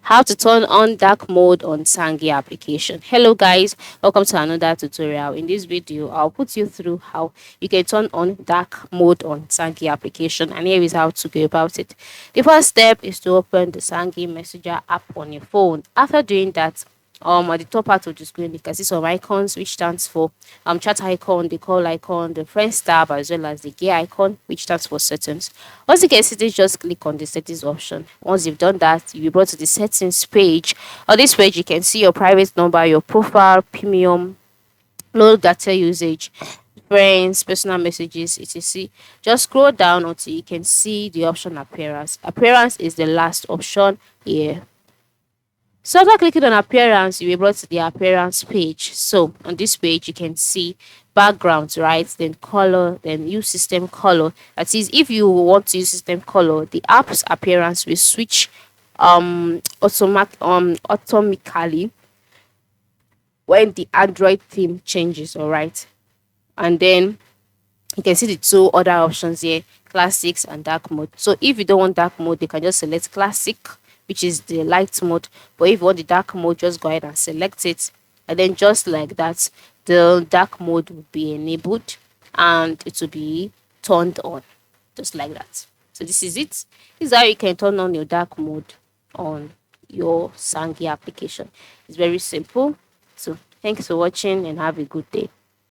how to turn on dark mode on Zangi application. Hello guys, welcome to another tutorial. In this video, I'll put you through how you can turn on dark mode on Zangi application, and here is how to go about it. The first step is to open the Zangi Messenger app on your phone. After doing that, at the top part of the screen you can see some icons which stands for chat icon, the call icon, the friends tab, as well as the gear icon which stands for settings. Once you get settings, just click on the settings option. Once you've done that, you'll be brought to the settings page. On this page you can see your private number, your profile, premium, low data usage, friends, personal messages, etc. Just scroll down until you can see the option appearance. Appearance is the last option here. So after clicking on appearance, you'll be brought to the appearance page. So on this page, you can see backgrounds, right? Then color, then use system color. That is, if you want to use system color, the app's appearance will switch automatically when the Android theme changes, all right? And then you can see the two other options here, classics and dark mode. So if you don't want dark mode, you can just select classic, which is the light mode. But if you want the dark mode, just go ahead and select it, and then just like that, the dark mode will be enabled and it will be turned on, just like that. So this is it. This is how you can turn on your dark mode on your Zangi application. It's very simple. So thanks for watching and have a good day.